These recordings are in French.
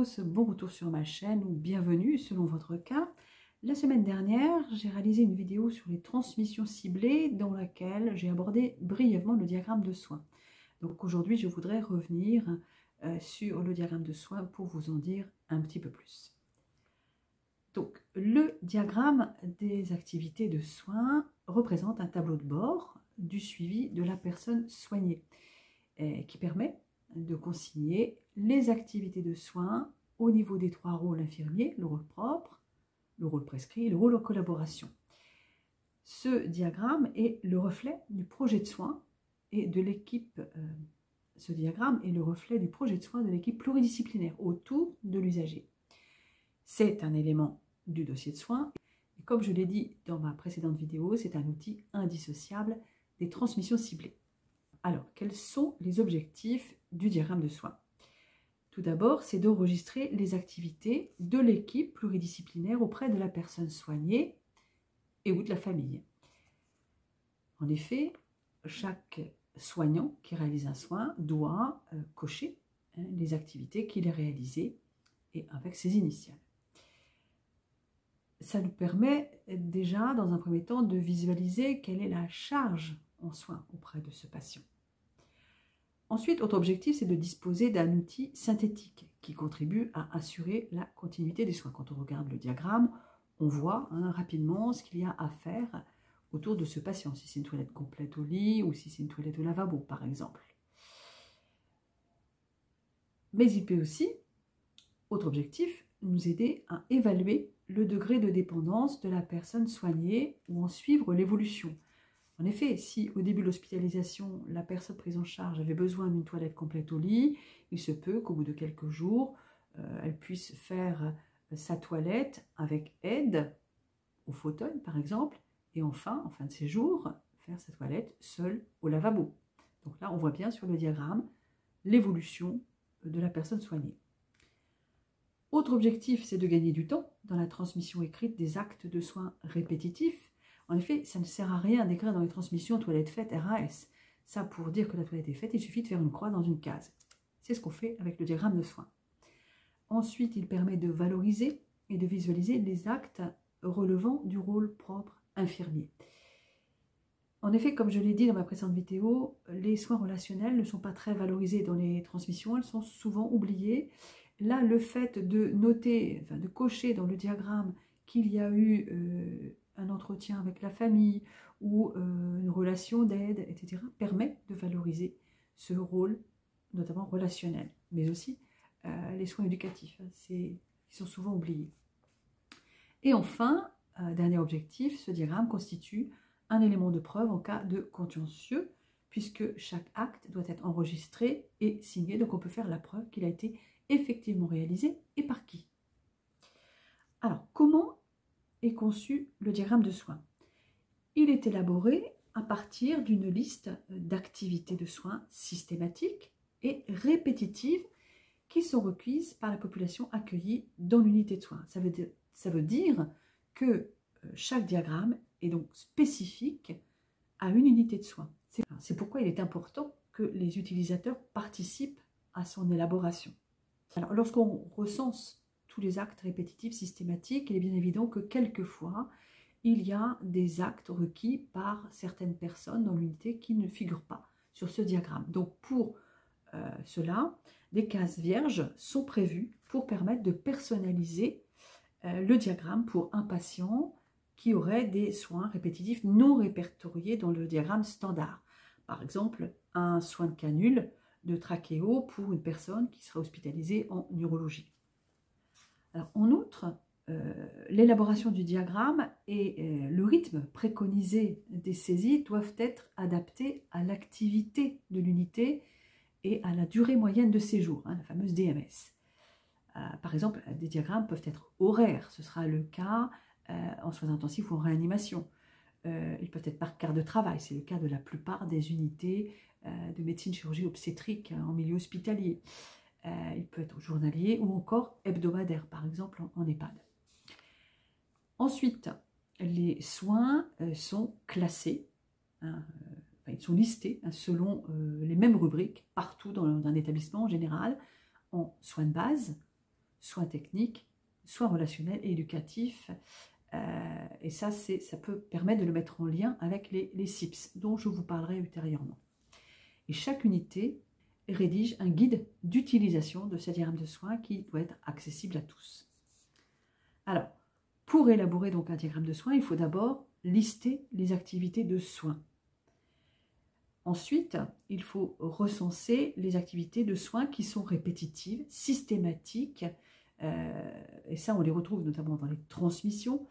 tous, bon retour sur ma chaîne ou bienvenue selon votre cas. La semaine dernière, j'ai réalisé une vidéo sur les transmissions ciblées dans laquelle j'ai abordé brièvement le diagramme de soins. Donc aujourd'hui, je voudrais revenir sur le diagramme de soins pour vous en dire un petit peu plus. Donc le diagramme des activités de soins représente un tableau de bord du suivi de la personne soignée qui permet de consigner les activités de soins au niveau des trois rôles infirmiers, le rôle propre, le rôle prescrit et le rôle en collaboration. Ce diagramme est le reflet du projet de soins et de l'équipe. Ce diagramme est le reflet du projet de soins de l'équipe pluridisciplinaire autour de l'usager. C'est un élément du dossier de soins. Et comme je l'ai dit dans ma précédente vidéo, c'est un outil indissociable des transmissions ciblées. Alors, quels sont les objectifs du diagramme de soins? Tout d'abord, c'est d'enregistrer les activités de l'équipe pluridisciplinaire auprès de la personne soignée et ou de la famille. En effet, chaque soignant qui réalise un soin doit cocher les activités qu'il a réalisées et avec ses initiales. Ça nous permet déjà, dans un premier temps, de visualiser quelle est la charge en soins auprès de ce patient. Ensuite, autre objectif, c'est de disposer d'un outil synthétique qui contribue à assurer la continuité des soins. Quand on regarde le diagramme, on voit rapidement ce qu'il y a à faire autour de ce patient, si c'est une toilette complète au lit ou si c'est une toilette au lavabo, par exemple. Mais il peut aussi, autre objectif, nous aider à évaluer le degré de dépendance de la personne soignée ou en suivre l'évolution. En effet, si au début de l'hospitalisation, la personne prise en charge avait besoin d'une toilette complète au lit, il se peut qu'au bout de quelques jours, elle puisse faire sa toilette avec aide au fauteuil, par exemple, et enfin, en fin de séjour, faire sa toilette seule au lavabo. Donc là, on voit bien sur le diagramme l'évolution de la personne soignée. Autre objectif, c'est de gagner du temps dans la transmission écrite des actes de soins répétitifs. En effet, ça ne sert à rien d'écrire dans les transmissions toilette faite RAS. Ça, pour dire que la toilette est faite, il suffit de faire une croix dans une case. C'est ce qu'on fait avec le diagramme de soins. Ensuite, il permet de valoriser et de visualiser les actes relevant du rôle propre infirmier. En effet, comme je l'ai dit dans ma précédente vidéo, les soins relationnels ne sont pas très valorisés dans les transmissions, elles sont souvent oubliées. Là, le fait de noter, enfin de cocher dans le diagramme qu'il y a eu un entretien avec la famille ou une relation d'aide, etc., permet de valoriser ce rôle, notamment relationnel, mais aussi les soins éducatifs, qui sont souvent oubliés. Et enfin, dernier objectif, ce diagramme constitue un élément de preuve en cas de contentieux, puisque chaque acte doit être enregistré et signé, donc on peut faire la preuve qu'il a été effectivement réalisé et par qui. Alors, comment est conçu le diagramme de soins? Il est élaboré à partir d'une liste d'activités de soins systématiques et répétitives qui sont requises par la population accueillie dans l'unité de soins. Ça veut dire que chaque diagramme est donc spécifique à une unité de soins. C'est pourquoi il est important que les utilisateurs participent à son élaboration. Alors, lorsqu'on recense tous les actes répétitifs systématiques, il est bien évident que quelquefois, il y a des actes requis par certaines personnes dans l'unité qui ne figurent pas sur ce diagramme. Donc, pour cela, des cases vierges sont prévues pour permettre de personnaliser le diagramme pour un patient qui aurait des soins répétitifs non répertoriés dans le diagramme standard. Par exemple, un soin de canule de trachéo pour une personne qui sera hospitalisée en neurologie. Alors, en outre, l'élaboration du diagramme et le rythme préconisé des saisies doivent être adaptés à l'activité de l'unité et à la durée moyenne de séjour, la fameuse DMS. Par exemple, des diagrammes peuvent être horaires, ce sera le cas en soins intensifs ou en réanimation. Ils peuvent être par quart de travail, c'est le cas de la plupart des unités de médecine chirurgie obstétrique en milieu hospitalier. Il peut être journalier ou encore hebdomadaire, par exemple en EHPAD. Ensuite, les soins sont classés, ils sont listés selon les mêmes rubriques partout dans un établissement en général, en soins de base, soins techniques, soins relationnels et éducatifs. Et ça peut permettre de le mettre en lien avec les CIPS, dont je vous parlerai ultérieurement. Et chaque unité rédige un guide d'utilisation de ce diagramme de soins qui doit être accessible à tous. Alors, pour élaborer donc un diagramme de soins, il faut d'abord lister les activités de soins. Ensuite, il faut recenser les activités de soins qui sont répétitives, systématiques, et ça on les retrouve notamment dans les transmissions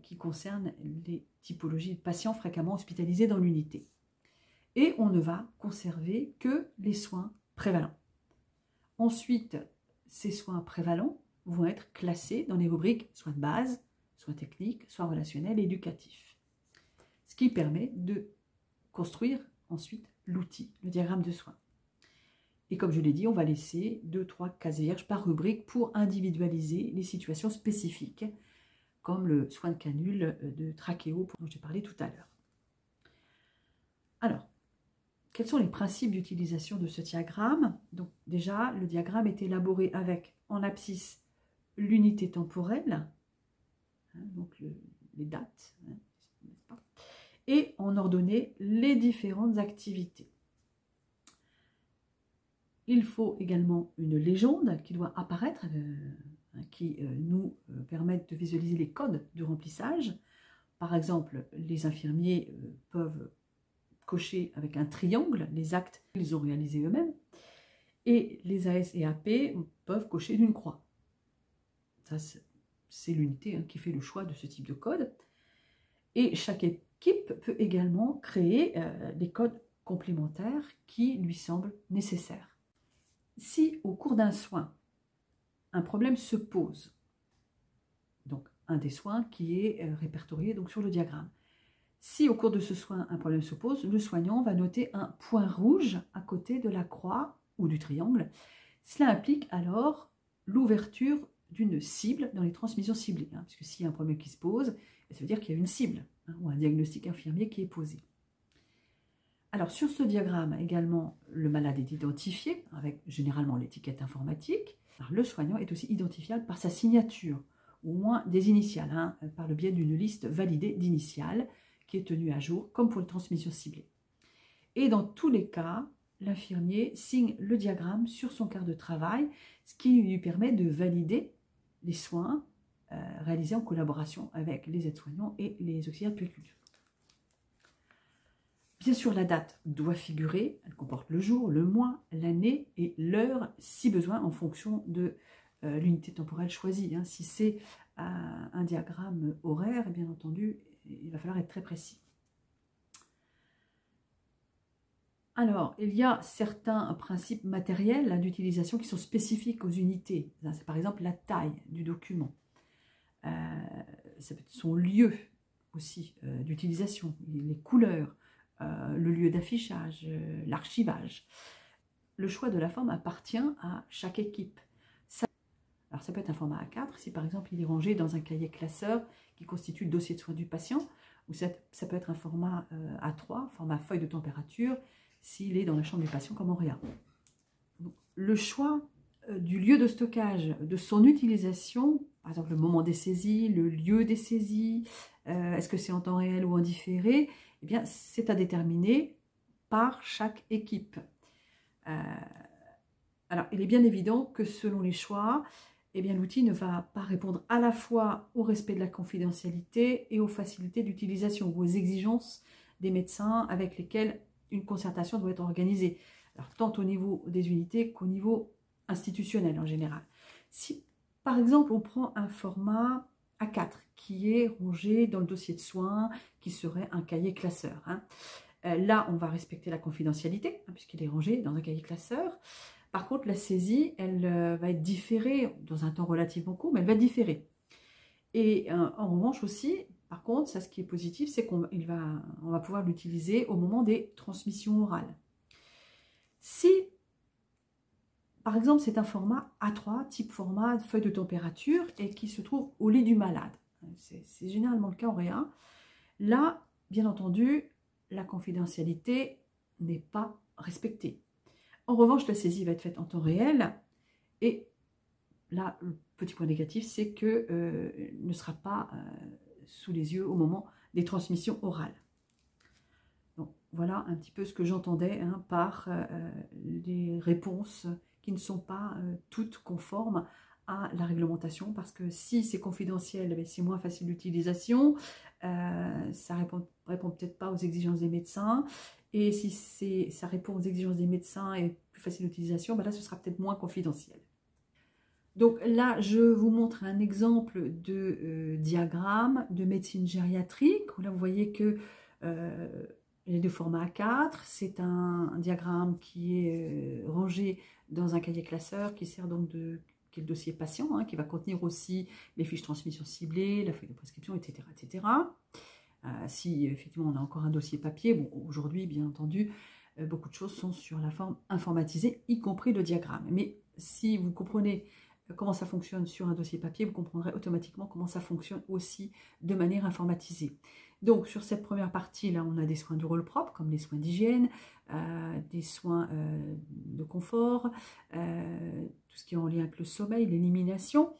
qui concernent les typologies de patients fréquemment hospitalisés dans l'unité. Et on ne va conserver que les soins prévalents. Ensuite, ces soins prévalents vont être classés dans les rubriques soins de base, soins techniques, soins relationnels et éducatifs. Ce qui permet de construire ensuite l'outil, le diagramme de soins. Et comme je l'ai dit, on va laisser 2-3 cases vierges par rubrique pour individualiser les situations spécifiques, comme le soin de canule de trachéo dont j'ai parlé tout à l'heure. Alors, quels sont les principes d'utilisation de ce diagramme? Donc déjà, le diagramme est élaboré avec, en abscisse, l'unité temporelle, donc les dates, n'est-ce pas, et en ordonnée, les différentes activités. Il faut également une légende qui doit apparaître, qui nous permettent de visualiser les codes de remplissage. Par exemple, les infirmiers peuvent cocher avec un triangle les actes qu'ils ont réalisés eux-mêmes, et les AS et AP peuvent cocher d'une croix. Ça, c'est l'unité qui fait le choix de ce type de code. Et chaque équipe peut également créer des codes complémentaires qui lui semblent nécessaires. Si au cours d'un soin, un problème se pose, donc un des soins qui est répertorié donc, sur le diagramme, si au cours de ce soin, un problème se pose, le soignant va noter un point rouge à côté de la croix ou du triangle. Cela implique alors l'ouverture d'une cible dans les transmissions ciblées, puisque s'il y a un problème qui se pose, ça veut dire qu'il y a une cible, ou un diagnostic infirmier qui est posé. Alors sur ce diagramme également, le malade est identifié, avec généralement l'étiquette informatique. Alors, le soignant est aussi identifiable par sa signature, ou au moins des initiales, par le biais d'une liste validée d'initiales, qui est tenue à jour, comme pour les transmissions ciblées. Et dans tous les cas, l'infirmier signe le diagramme sur son quart de travail, ce qui lui permet de valider les soins réalisés en collaboration avec les aides-soignants et les auxiliaires de puériculture. Bien sûr, la date doit figurer, elle comporte le jour, le mois, l'année et l'heure, si besoin, en fonction de l'unité temporelle choisie. Si c'est un diagramme horaire, bien entendu, il va falloir être très précis. Alors, il y a certains principes matériels d'utilisation qui sont spécifiques aux unités. C'est par exemple la taille du document. Ça peut être son lieu aussi d'utilisation, les couleurs, le lieu d'affichage, l'archivage. Le choix de la forme appartient à chaque équipe. Alors ça peut être un format A4, si par exemple il est rangé dans un cahier classeur qui constitue le dossier de soins du patient, ou ça peut être un format A3, format feuille de température, s'il est dans la chambre du patient comme Auréa. Le choix du lieu de stockage, de son utilisation, par exemple le moment des saisies, le lieu des saisies, est-ce que c'est en temps réel ou en différé, eh bien c'est à déterminer par chaque équipe. Alors il est bien évident que selon les choix, eh bien l'outil ne va pas répondre à la fois au respect de la confidentialité et aux facilités d'utilisation ou aux exigences des médecins avec lesquels une concertation doit être organisée. Alors, tant au niveau des unités qu'au niveau institutionnel en général. Si par exemple on prend un format A4 qui est rangé dans le dossier de soins, qui serait un cahier classeur, là on va respecter la confidentialité puisqu'il est rangé dans un cahier classeur. Par contre, la saisie, elle va être différée dans un temps relativement court, mais elle va différer. Et en revanche aussi, par contre, ça, ce qui est positif, c'est qu'on va pouvoir l'utiliser au moment des transmissions orales. Si, par exemple, c'est un format A3, type format feuille de température, et qui se trouve au lit du malade, c'est généralement le cas en réa, là, bien entendu, la confidentialité n'est pas respectée. En revanche, la saisie va être faite en temps réel et là, le petit point négatif, c'est que ne sera pas sous les yeux au moment des transmissions orales. Donc, voilà un petit peu ce que j'entendais hein, par les réponses qui ne sont pas toutes conformes à la réglementation, parce que si c'est confidentiel, c'est moins facile d'utilisation, ça répond peut-être pas aux exigences des médecins, et si ça répond aux exigences des médecins et plus facile d'utilisation, ben là ce sera peut-être moins confidentiel. Donc là, je vous montre un exemple de diagramme de médecine gériatrique, où là vous voyez que il est de format A4, c'est un diagramme qui est rangé dans un cahier classeur qui sert donc qui est le dossier patient, hein, qui va contenir aussi les fiches transmission ciblées, la feuille de prescription, etc. etc. Si effectivement on a encore un dossier papier, bon aujourd'hui bien entendu, beaucoup de choses sont sur la forme informatisée, y compris le diagramme. Mais si vous comprenez comment ça fonctionne sur un dossier papier, vous comprendrez automatiquement comment ça fonctionne aussi de manière informatisée. Donc sur cette première partie, là, on a des soins du rôle propre, comme les soins d'hygiène, des soins de confort, tout ce qui est en lien avec le sommeil, l'élimination.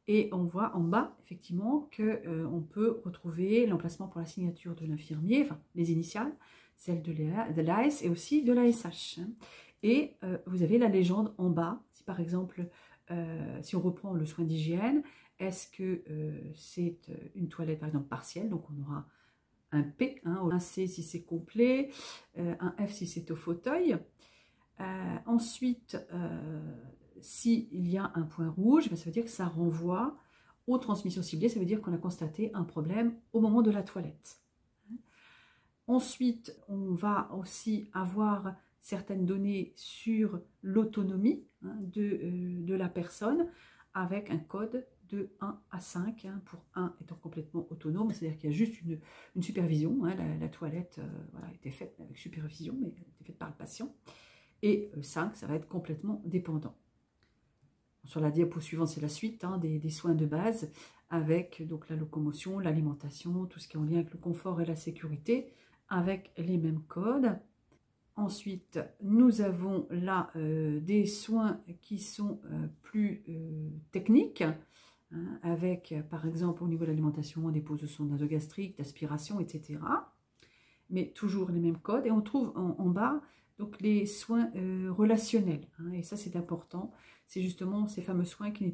Et on voit en bas, effectivement, qu'on peut retrouver l'emplacement pour la signature de l'infirmier, enfin les initiales, celle de l'AS et aussi de l'ASH. Et vous avez la légende en bas, si par exemple, si on reprend le soin d'hygiène, est-ce que c'est une toilette par exemple partielle, donc on aura un P, hein, un C si c'est complet, un F si c'est au fauteuil. Ensuite, s'il y a un point rouge, ça veut dire que ça renvoie aux transmissions ciblées, ça veut dire qu'on a constaté un problème au moment de la toilette. Ensuite, on va aussi avoir certaines données sur l'autonomie hein, de la personne avec un code de 1 à 5, hein, pour 1 étant complètement autonome, c'est-à-dire qu'il y a juste une supervision, hein, la toilette voilà, a été faite avec supervision, mais elle a été faite par le patient, et 5, ça va être complètement dépendant. Sur la diapo suivante, c'est la suite hein, des soins de base, avec donc la locomotion, l'alimentation, tout ce qui est en lien avec le confort et la sécurité, avec les mêmes codes. Ensuite, nous avons là des soins qui sont plus techniques, hein, avec par exemple au niveau de l'alimentation, des pauses de sonde nasogastrique, d'aspiration, etc. Mais toujours les mêmes codes. Et on trouve en bas donc les soins relationnels. Hein, et ça, c'est important. C'est justement ces fameux soins qui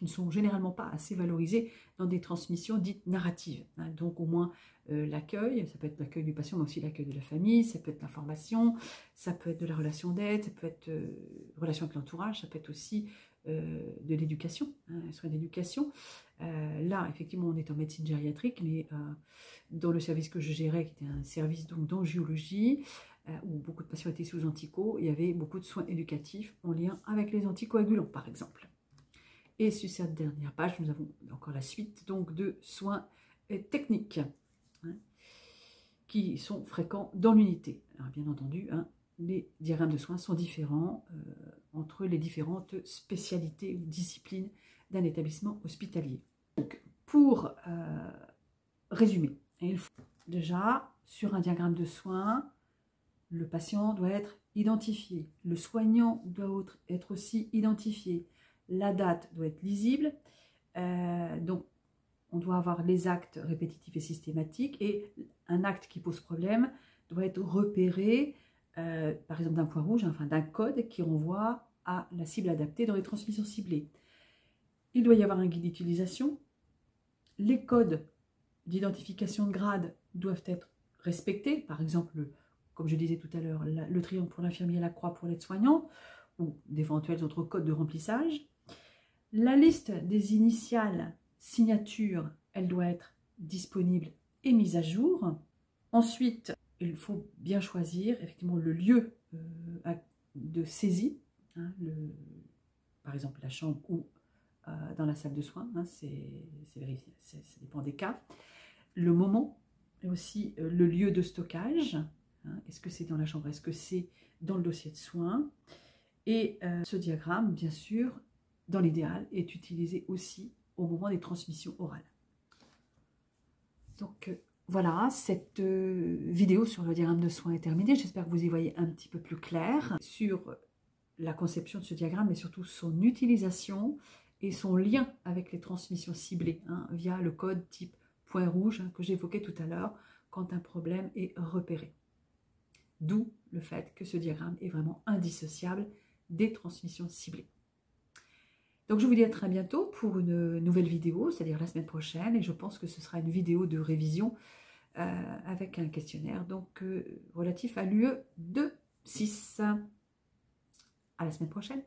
ne sont généralement pas assez valorisés dans des transmissions dites narratives. Hein, donc au moins l'accueil, ça peut être l'accueil du patient, mais aussi l'accueil de la famille, ça peut être l'information, ça peut être de la relation d'aide, ça peut être relation avec l'entourage, ça peut être aussi de l'éducation, hein, soins d'éducation. Là, effectivement, on est en médecine gériatrique, mais dans le service que je gérais, qui était un service d'angiologie, où beaucoup de patients étaient sous antico, il y avait beaucoup de soins éducatifs en lien avec les anticoagulants, par exemple. Et sur cette dernière page, nous avons encore la suite donc, de soins techniques hein, qui sont fréquents dans l'unité. Alors, bien entendu, hein, les diagrammes de soins sont différents entre les différentes spécialités ou disciplines d'un établissement hospitalier. Donc, pour résumer, il faut déjà, sur un diagramme de soins, le patient doit être identifié, le soignant doit être aussi identifié, la date doit être lisible, donc on doit avoir les actes répétitifs et systématiques, et un acte qui pose problème doit être repéré, par exemple d'un point rouge, enfin d'un code qui renvoie à la cible adaptée dans les transmissions ciblées. Il doit y avoir un guide d'utilisation, les codes d'identification de grade doivent être respectés, par exemple, comme je disais tout à l'heure, le triangle pour l'infirmier, la croix pour l'aide-soignante, ou d'éventuels autres codes de remplissage. La liste des initiales signatures, elle doit être disponible et mise à jour. Ensuite, il faut bien choisir effectivement le lieu de saisie, hein, par exemple la chambre ou dans la salle de soins, hein, ça dépend des cas. Le moment, et aussi le lieu de stockage, hein, est-ce que c'est dans la chambre, est-ce que c'est dans le dossier de soins. Et ce diagramme, bien sûr, dans l'idéal, est utilisé aussi au moment des transmissions orales. Donc voilà, cette vidéo sur le diagramme de soins est terminée. J'espère que vous y voyez un petit peu plus clair sur la conception de ce diagramme, mais surtout son utilisation et son lien avec les transmissions ciblées, hein, via le code type point rouge, hein, que j'évoquais tout à l'heure, quand un problème est repéré. D'où le fait que ce diagramme est vraiment indissociable des transmissions ciblées. Donc je vous dis à très bientôt pour une nouvelle vidéo, c'est-à-dire la semaine prochaine, et je pense que ce sera une vidéo de révision avec un questionnaire donc relatif à l'UE 2.6. À la semaine prochaine.